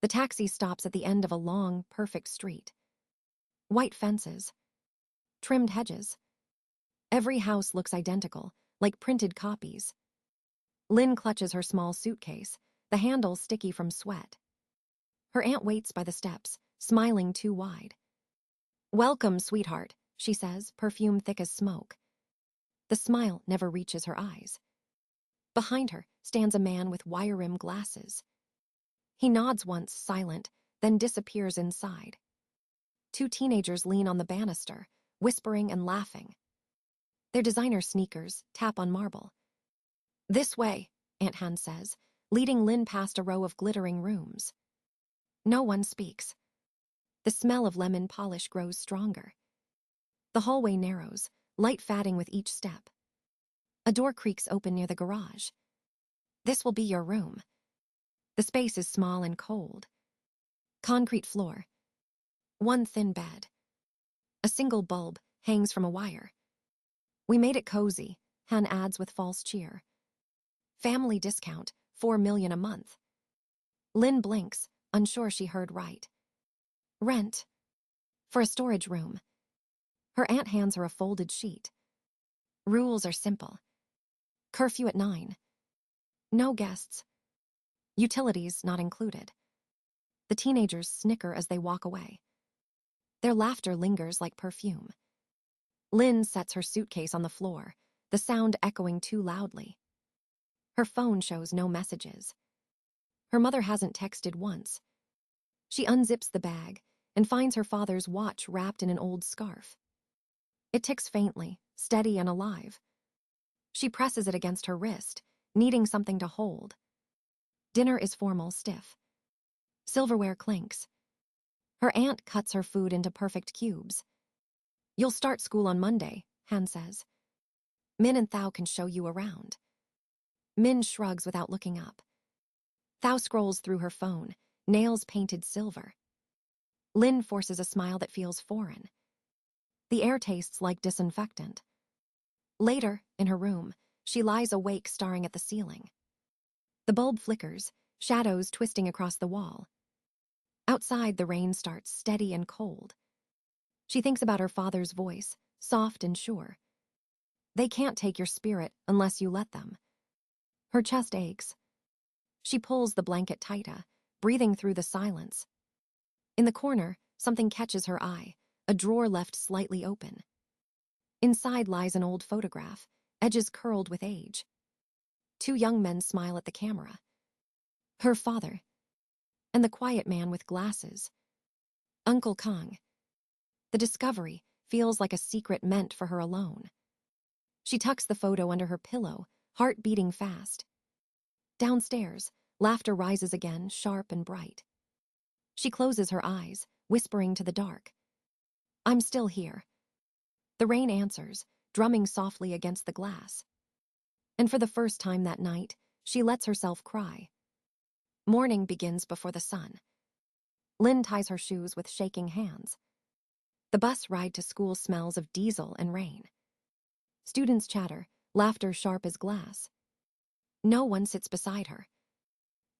The taxi stops at the end of a long, perfect street. White fences, trimmed hedges. Every house looks identical, like printed copies. Lynn clutches her small suitcase, the handle sticky from sweat. Her aunt waits by the steps, smiling too wide. "Welcome, sweetheart," she says, perfume thick as smoke. The smile never reaches her eyes. Behind her stands a man with wire-rimmed glasses. He nods once, silent, then disappears inside. Two teenagers lean on the banister, whispering and laughing. Their designer sneakers tap on marble. "This way," Aunt Han says, leading Lynn past a row of glittering rooms. No one speaks. The smell of lemon polish grows stronger. The hallway narrows, light fading with each step. A door creaks open near the garage. "This will be your room." The space is small and cold. Concrete floor. One thin bed. A single bulb hangs from a wire. "We made it cozy," Han adds with false cheer. "Family discount, $4 million a month." Lynn blinks, unsure she heard right. "Rent. For a storage room." Her aunt hands her a folded sheet. "Rules are simple. Curfew at 9. No guests. Utilities not included." The teenagers snicker as they walk away. Their laughter lingers like perfume. Lynn sets her suitcase on the floor, the sound echoing too loudly. Her phone shows no messages. Her mother hasn't texted once. She unzips the bag and finds her father's watch wrapped in an old scarf. It ticks faintly, steady and alive. She presses it against her wrist, needing something to hold. Dinner is formal, stiff. Silverware clinks. Her aunt cuts her food into perfect cubes. "You'll start school on Monday," Han says. "Min and Thao can show you around." Min shrugs without looking up. Thao scrolls through her phone, nails painted silver. Lynn forces a smile that feels foreign. The air tastes like disinfectant. Later, in her room, she lies awake staring at the ceiling. The bulb flickers, shadows twisting across the wall. Outside, the rain starts, steady and cold. She thinks about her father's voice, soft and sure. "They can't take your spirit unless you let them." Her chest aches. She pulls the blanket tighter, breathing through the silence. In the corner, something catches her eye, a drawer left slightly open. Inside lies an old photograph, edges curled with age. Two young men smile at the camera. Her father, and the quiet man with glasses. Uncle Kong. The discovery feels like a secret meant for her alone. She tucks the photo under her pillow, heart beating fast. Downstairs, laughter rises again, sharp and bright. She closes her eyes, whispering to the dark. "I'm still here." The rain answers, drumming softly against the glass. And for the first time that night, she lets herself cry. Morning begins before the sun. Lynn ties her shoes with shaking hands. The bus ride to school smells of diesel and rain. Students chatter, laughter sharp as glass. No one sits beside her.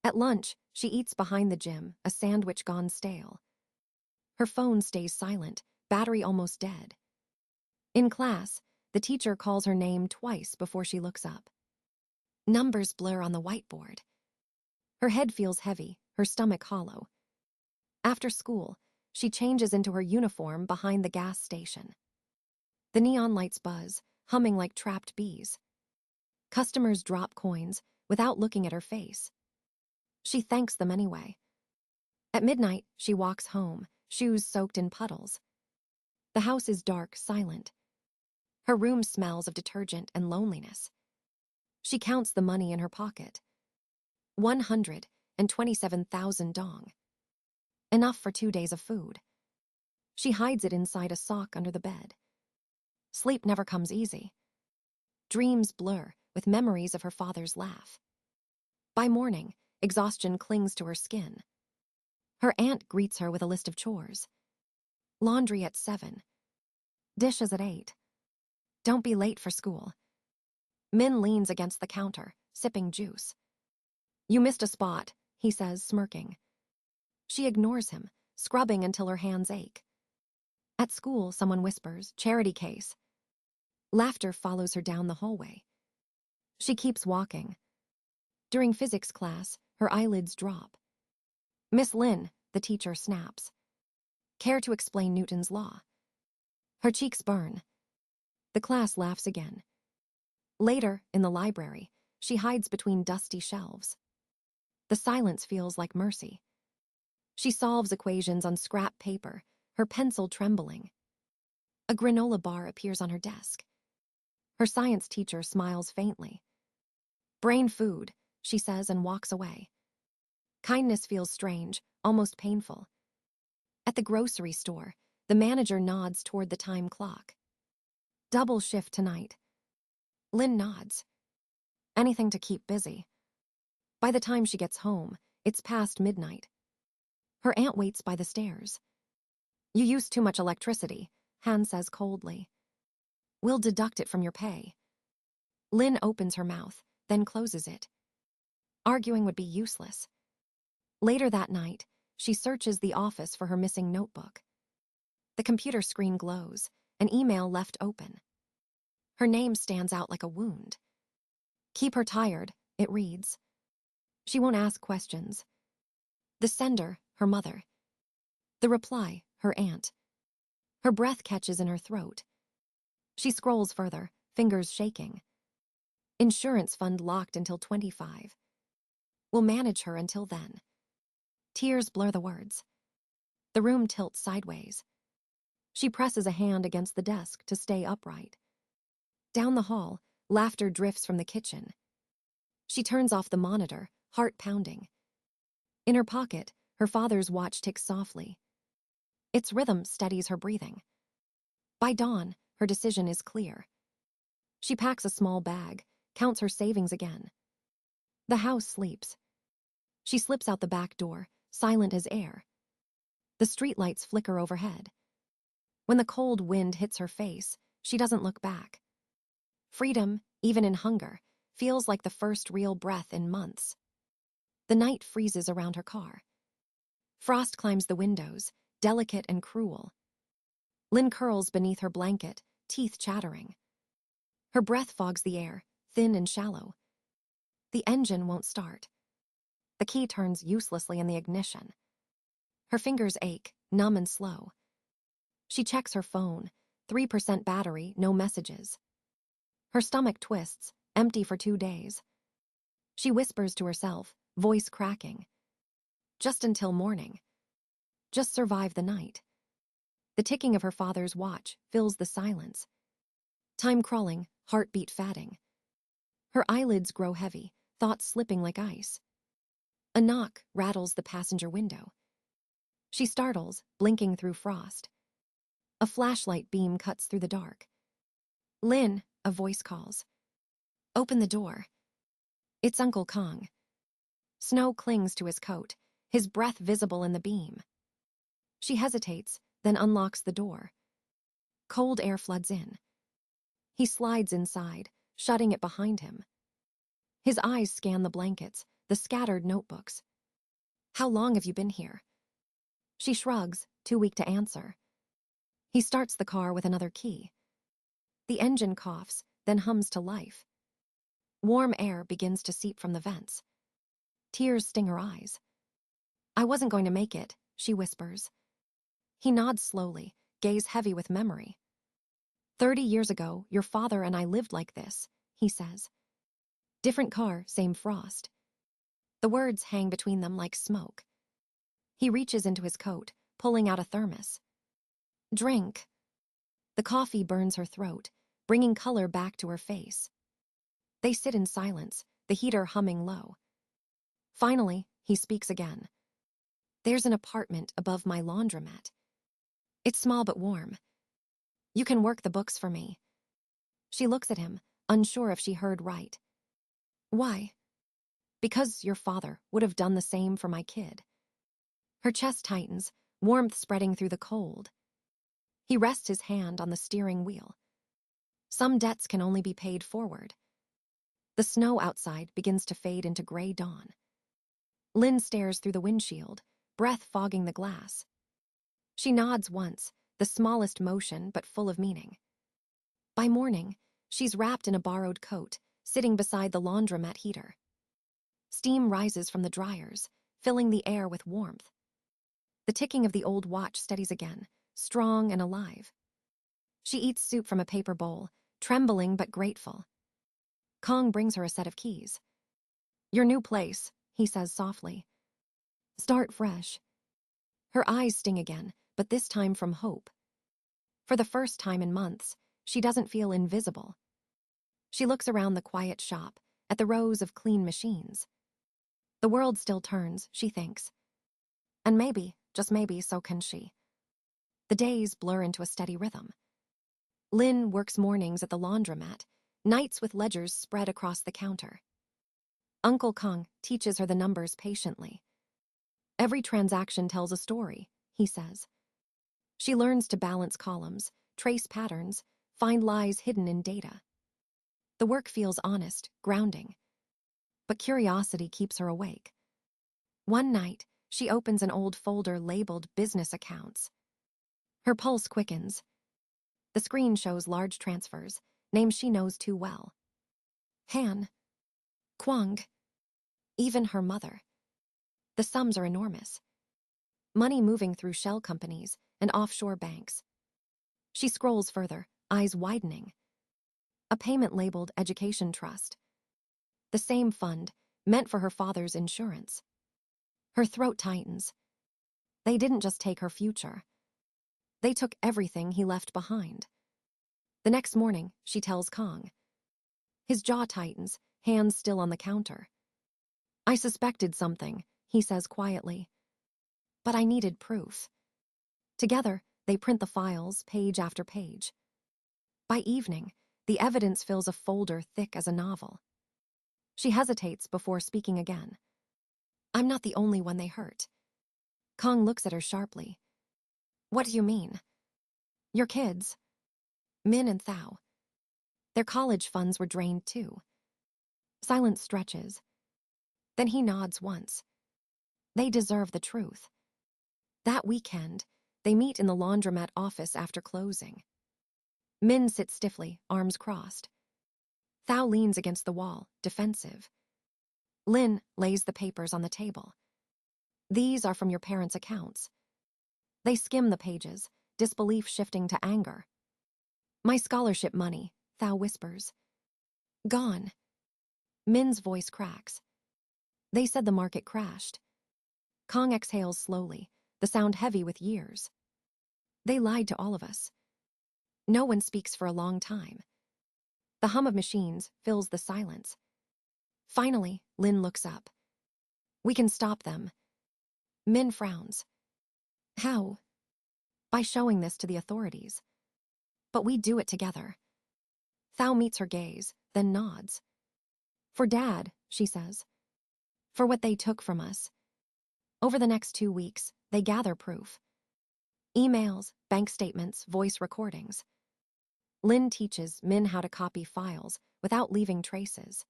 At lunch, she eats behind the gym, a sandwich gone stale. Her phone stays silent, battery almost dead. In class, the teacher calls her name twice before she looks up. Numbers blur on the whiteboard. Her head feels heavy, her stomach hollow. After school, she changes into her uniform behind the gas station. The neon lights buzz, humming like trapped bees. Customers drop coins without looking at her face. She thanks them anyway. At midnight, she walks home, shoes soaked in puddles. The house is dark, silent. Her room smells of detergent and loneliness. She counts the money in her pocket. 127,000 dong. Enough for 2 days of food. She hides it inside a sock under the bed. Sleep never comes easy. Dreams blur with memories of her father's laugh. By morning, exhaustion clings to her skin. Her aunt greets her with a list of chores. Laundry at 7. Dishes at 8. Don't be late for school. Min leans against the counter, sipping juice. "You missed a spot," he says, smirking. She ignores him, scrubbing until her hands ache. At school, someone whispers, "Charity case." Laughter follows her down the hallway. She keeps walking. During physics class, her eyelids drop. "Miss Lin," the teacher snaps. "Care to explain Newton's law?" Her cheeks burn. The class laughs again. Later, in the library, she hides between dusty shelves. The silence feels like mercy. She solves equations on scrap paper, her pencil trembling. A granola bar appears on her desk. Her science teacher smiles faintly. "Brain food," she says and walks away. Kindness feels strange, almost painful. At the grocery store, the manager nods toward the time clock. "Double shift tonight." Lynn nods. Anything to keep busy. By the time she gets home, it's past midnight. Her aunt waits by the stairs. "You use too much electricity," Han says coldly. "We'll deduct it from your pay." Lynn opens her mouth, then closes it. Arguing would be useless. Later that night, she searches the office for her missing notebook. The computer screen glows, an email left open. Her name stands out like a wound. "Keep her tired," it reads. She won't ask questions. The sender, her mother. The reply, her aunt. Her breath catches in her throat. She scrolls further, fingers shaking. "Insurance fund locked until 25. We'll manage her until then." Tears blur the words. The room tilts sideways. She presses a hand against the desk to stay upright. Down the hall, laughter drifts from the kitchen. She turns off the monitor, heart pounding. In her pocket, her father's watch ticks softly. Its rhythm steadies her breathing. By dawn, her decision is clear. She packs a small bag, counts her savings again. The house sleeps. She slips out the back door, silent as air. The streetlights flicker overhead. When the cold wind hits her face, she doesn't look back. Freedom, even in hunger, feels like the first real breath in months. The night freezes around her car. Frost climbs the windows, delicate and cruel. Lynn curls beneath her blanket, teeth chattering. Her breath fogs the air, thin and shallow. The engine won't start. The key turns uselessly in the ignition. Her fingers ache, numb and slow. She checks her phone, 3% battery, no messages. Her stomach twists, empty for 2 days. She whispers to herself, voice cracking. Just until morning. Just survive the night. The ticking of her father's watch fills the silence. Time crawling, heartbeat fatting. Her eyelids grow heavy, thoughts slipping like ice. A knock rattles the passenger window. She startles, blinking through frost. A flashlight beam cuts through the dark. "Lynn," a voice calls. "Open the door." It's Uncle Kong. Snow clings to his coat, his breath visible in the beam. She hesitates, then unlocks the door. Cold air floods in. He slides inside, shutting it behind him. His eyes scan the blankets, the scattered notebooks. "How long have you been here?" She shrugs, too weak to answer. He starts the car with another key. The engine coughs, then hums to life. Warm air begins to seep from the vents. Tears sting her eyes. "I wasn't going to make it," she whispers. He nods slowly, gaze heavy with memory. "30 years ago, your father and I lived like this," he says. Different car, same frost. The words hang between them like smoke. He reaches into his coat, pulling out a thermos. "Drink." The coffee burns her throat, bringing color back to her face. They sit in silence, the heater humming low. Finally, he speaks again. "There's an apartment above my laundromat. It's small but warm. You can work the books for me." She looks at him, unsure if she heard right. "Why?" "Because your father would have done the same for my kid." Her chest tightens, warmth spreading through the cold. He rests his hand on the steering wheel. Some debts can only be paid forward. The snow outside begins to fade into gray dawn. Lynn stares through the windshield, breath fogging the glass. She nods once, the smallest motion but full of meaning. By morning, she's wrapped in a borrowed coat, sitting beside the laundromat heater. Steam rises from the dryers, filling the air with warmth. The ticking of the old watch steadies again, strong and alive. She eats soup from a paper bowl, trembling but grateful. Kong brings her a set of keys. "Your new place," he says softly. "Start fresh." Her eyes sting again, but this time from hope. For the first time in months, she doesn't feel invisible. She looks around the quiet shop, at the rows of clean machines. The world still turns, she thinks. And maybe, just maybe, so can she. The days blur into a steady rhythm. Lynn works mornings at the laundromat, nights with ledgers spread across the counter. Uncle Kong teaches her the numbers patiently. "Every transaction tells a story," he says. She learns to balance columns, trace patterns, find lies hidden in data. The work feels honest, grounding. But curiosity keeps her awake. One night, she opens an old folder labeled business accounts. Her pulse quickens. The screen shows large transfers, names she knows too well. Han, Kwang, even her mother. The sums are enormous. Money moving through shell companies and offshore banks. She scrolls further, eyes widening. A payment labeled Education Trust. The same fund, meant for her father's insurance. Her throat tightens. They didn't just take her future. They took everything he left behind. The next morning, she tells Kong. His jaw tightens, hands still on the counter. "I suspected something," he says quietly. "But I needed proof." Together, they print the files, page after page. By evening, the evidence fills a folder thick as a novel. She hesitates before speaking again. "I'm not the only one they hurt." Kong looks at her sharply. "What do you mean?" "Your kids. Min and Thao. Their college funds were drained too." Silence stretches. Then he nods once. "They deserve the truth." That weekend, they meet in the laundromat office after closing. Min sits stiffly, arms crossed. Thao leans against the wall, defensive. Lin lays the papers on the table. "These are from your parents' accounts." They skim the pages, disbelief shifting to anger. "My scholarship money," Thao whispers. "Gone." Min's voice cracks. "They said the market crashed." Kong exhales slowly, the sound heavy with years. "They lied to all of us." No one speaks for a long time. The hum of machines fills the silence. Finally, Lin looks up. "We can stop them." Min frowns. "How?" "By showing this to the authorities." "But we do it together." Thao meets her gaze, then nods. "For Dad," she says. "For what they took from us." Over the next 2 weeks, they gather proof. Emails, bank statements, voice recordings. Lin teaches Min how to copy files without leaving traces.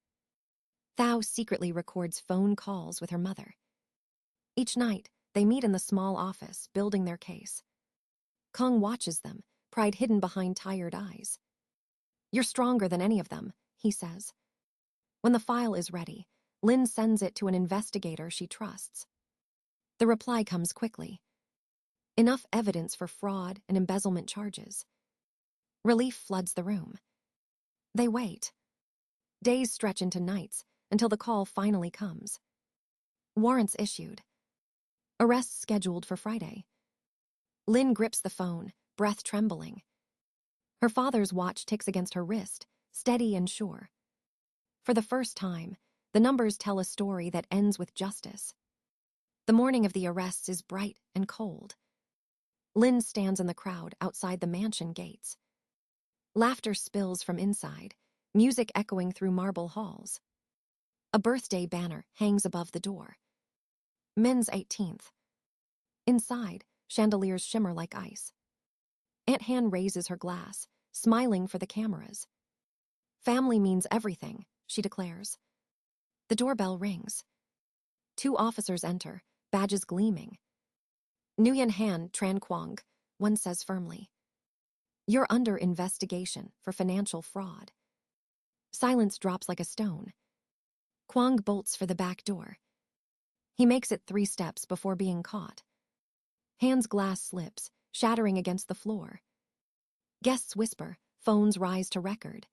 Thao secretly records phone calls with her mother. Each night, they meet in the small office, building their case. Kong watches them, pride hidden behind tired eyes. "You're stronger than any of them," he says. When the file is ready, Lin sends it to an investigator she trusts. The reply comes quickly. Enough evidence for fraud and embezzlement charges. Relief floods the room. They wait. Days stretch into nights until the call finally comes. Warrants issued. Arrests scheduled for Friday. Lin grips the phone, breath trembling. Her father's watch ticks against her wrist, steady and sure. For the first time, the numbers tell a story that ends with justice. The morning of the arrests is bright and cold. Lin stands in the crowd outside the mansion gates. Laughter spills from inside, music echoing through marble halls. A birthday banner hangs above the door. Min's 18th. Inside, chandeliers shimmer like ice. Aunt Han raises her glass, smiling for the cameras. "Family means everything," she declares. The doorbell rings. 2 officers enter, badges gleaming. Nguyen Han Tran Quang, one says firmly. You're under investigation for financial fraud. Silence drops like a stone. Quang bolts for the back door. He makes it 3 steps before being caught. Han's glass slips, shattering against the floor. Guests whisper, phones rise to record.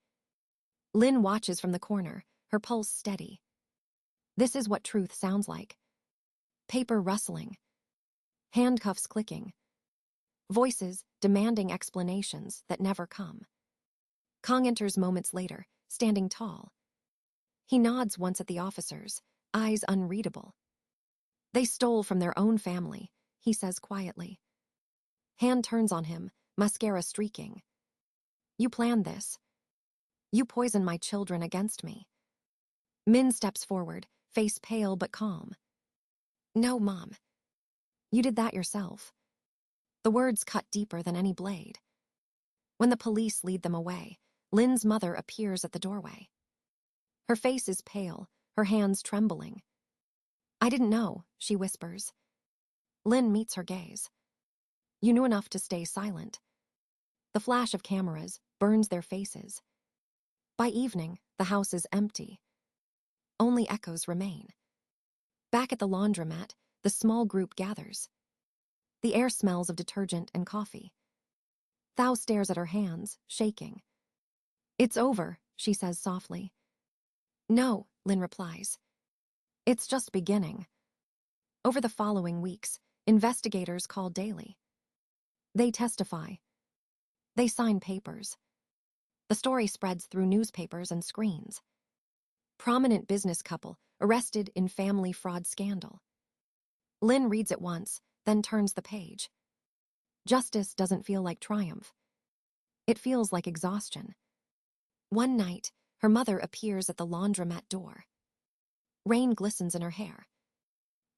Linh watches from the corner, her pulse steady. This is what truth sounds like. Paper rustling. Handcuffs clicking. Voices demanding explanations that never come. Kong enters moments later, standing tall. He nods once at the officers, eyes unreadable. They stole from their own family, he says quietly. Han turns on him, mascara streaking. You planned this. You poisoned my children against me. Min steps forward, face pale but calm. No, Mom. You did that yourself. The words cut deeper than any blade. When the police lead them away, Lin's mother appears at the doorway. Her face is pale, her hands trembling. I didn't know, she whispers. Linh meets her gaze. You knew enough to stay silent. The flash of cameras burns their faces. By evening, the house is empty. Only echoes remain. Back at the laundromat, the small group gathers. The air smells of detergent and coffee. Thao stares at her hands, shaking. It's over, she says softly. No, Linh replies. It's just beginning. Over the following weeks, investigators call daily. They testify. They sign papers. The story spreads through newspapers and screens. Prominent business couple arrested in family fraud scandal. Linh reads it once, then turns the page. Justice doesn't feel like triumph. It feels like exhaustion. One night, her mother appears at the laundromat door. Rain glistens in her hair.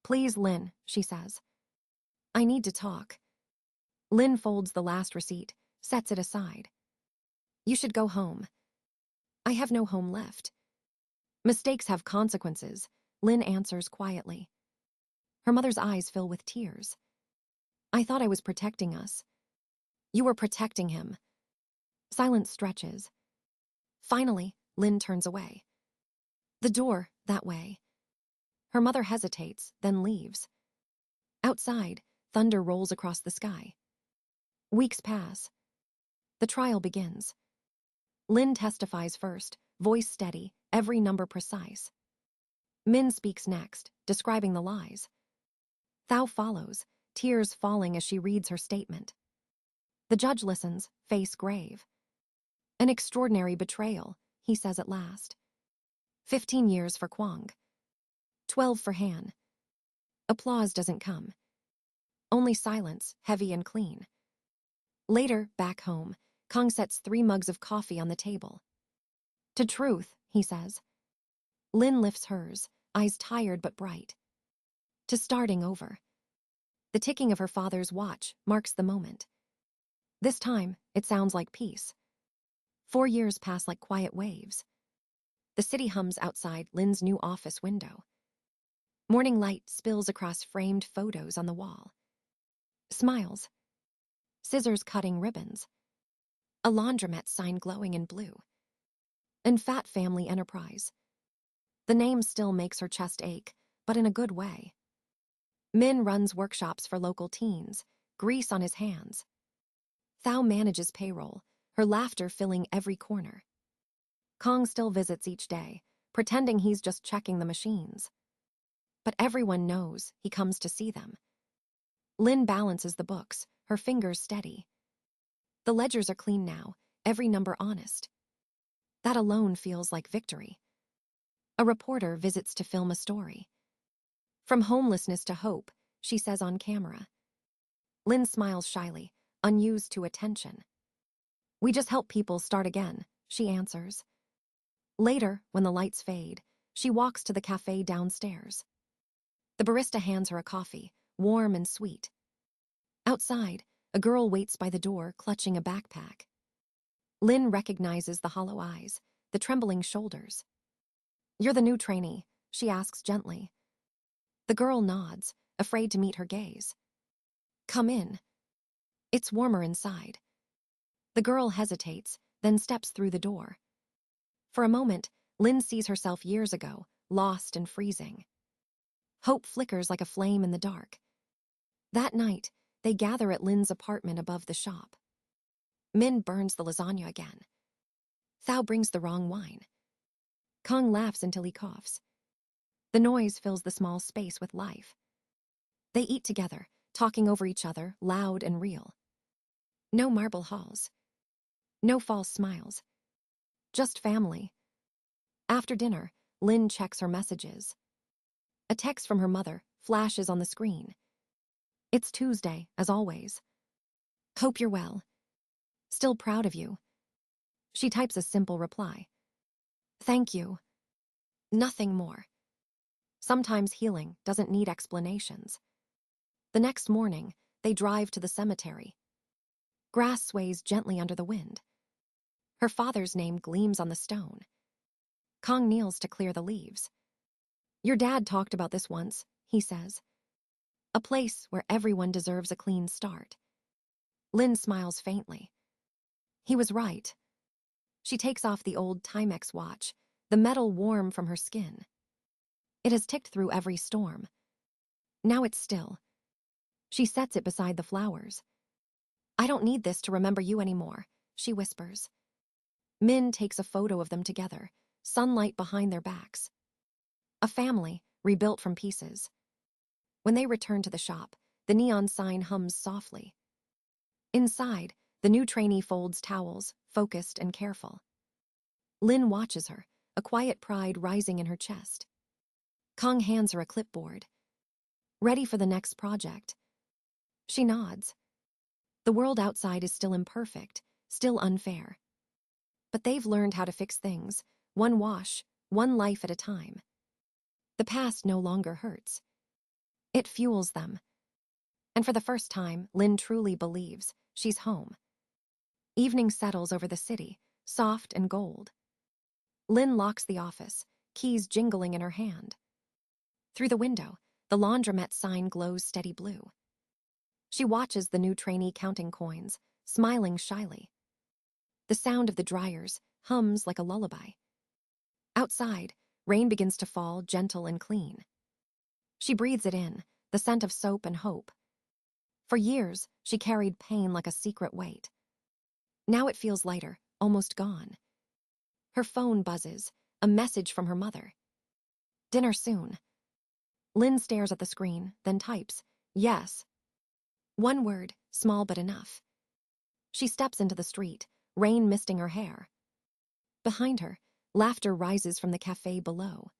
Please, Linh, she says. I need to talk. Linh folds the last receipt, sets it aside. You should go home. I have no home left. Mistakes have consequences, Linh answers quietly. Her mother's eyes fill with tears. I thought I was protecting us. You were protecting him. Silence stretches. Finally, Linh turns away. The door, that way. Her mother hesitates, then leaves. Outside, thunder rolls across the sky. Weeks pass. The trial begins. Linh testifies first, voice steady, every number precise. Min speaks next, describing the lies. Thao follows, tears falling as she reads her statement. The judge listens, face grave. An extraordinary betrayal, he says at last. 15 years for Quang. 12 for Han. Applause doesn't come. Only silence, heavy and clean. Later, back home, Kong sets 3 mugs of coffee on the table. To truth, he says. Linh lifts hers, eyes tired but bright. To starting over. The ticking of her father's watch marks the moment. This time, it sounds like peace. 4 years pass like quiet waves. The city hums outside Lin's new office window. Morning light spills across framed photos on the wall. Smiles. Scissors cutting ribbons. A laundromat sign glowing in blue. And Fat Family Enterprise. The name still makes her chest ache, but in a good way. Min runs workshops for local teens, grease on his hands. Thao manages payroll, her laughter filling every corner. Kong still visits each day, pretending he's just checking the machines. But everyone knows he comes to see them. Linh balances the books, her fingers steady. The ledgers are clean now, every number honest. That alone feels like victory. A reporter visits to film a story. From homelessness to hope, she says on camera. Linh smiles shyly, unused to attention. We just help people start again, she answers. Later, when the lights fade, she walks to the cafe downstairs. The barista hands her a coffee, warm and sweet. Outside, a girl waits by the door, clutching a backpack. Linh recognizes the hollow eyes, the trembling shoulders. You're the new trainee, she asks gently. The girl nods, afraid to meet her gaze. Come in. It's warmer inside. The girl hesitates, then steps through the door. For a moment, Lynn sees herself years ago, lost and freezing. Hope flickers like a flame in the dark. That night, they gather at Lynn's apartment above the shop. Min burns the lasagna again. Thao brings the wrong wine. Kong laughs until he coughs. The noise fills the small space with life. They eat together, talking over each other, loud and real. No marble halls. No false smiles. Just family. After dinner, Lynn checks her messages. A text from her mother flashes on the screen. It's Tuesday, as always. Hope you're well. Still proud of you. She types a simple reply. Thank you. Nothing more. Sometimes healing doesn't need explanations. The next morning, they drive to the cemetery. Grass sways gently under the wind. Her father's name gleams on the stone. Kong kneels to clear the leaves. Your dad talked about this once, he says. A place where everyone deserves a clean start. Lynn smiles faintly. He was right. She takes off the old Timex watch, the metal warm from her skin. It has ticked through every storm. Now it's still. She sets it beside the flowers. I don't need this to remember you anymore, she whispers. Min takes a photo of them together, sunlight behind their backs. A family, rebuilt from pieces. When they return to the shop, the neon sign hums softly. Inside, the new trainee folds towels, focused and careful. Lynn watches her, a quiet pride rising in her chest. Kong hands her a clipboard. Ready for the next project. She nods. The world outside is still imperfect, still unfair. But they've learned how to fix things, one wash, one life at a time. The past no longer hurts. It fuels them. And for the first time, Lynn truly believes she's home. Evening settles over the city, soft and gold. Lynn locks the office, keys jingling in her hand. Through the window, the laundromat sign glows steady blue. She watches the new trainee counting coins, smiling shyly. The sound of the dryers hums like a lullaby. Outside, rain begins to fall, gentle and clean. She breathes it in, the scent of soap and hope. For years, she carried pain like a secret weight. Now it feels lighter, almost gone. Her phone buzzes, a message from her mother. Dinner soon. Lynn stares at the screen, then types, yes. One word, small but enough. She steps into the street, rain misting her hair. Behind her, laughter rises from the cafe below.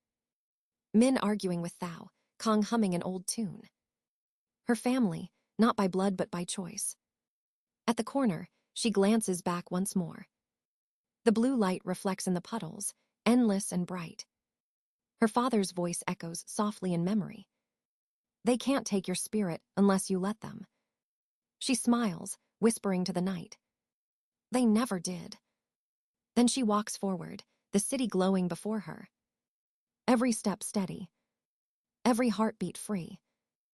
Min arguing with Thao, Kong humming an old tune. Her family, not by blood but by choice. At the corner, she glances back once more. The blue light reflects in the puddles, endless and bright. Her father's voice echoes softly in memory. They can't take your spirit unless you let them. She smiles, whispering to the night. They never did. Then she walks forward, the city glowing before her. Every step steady. Every heartbeat free.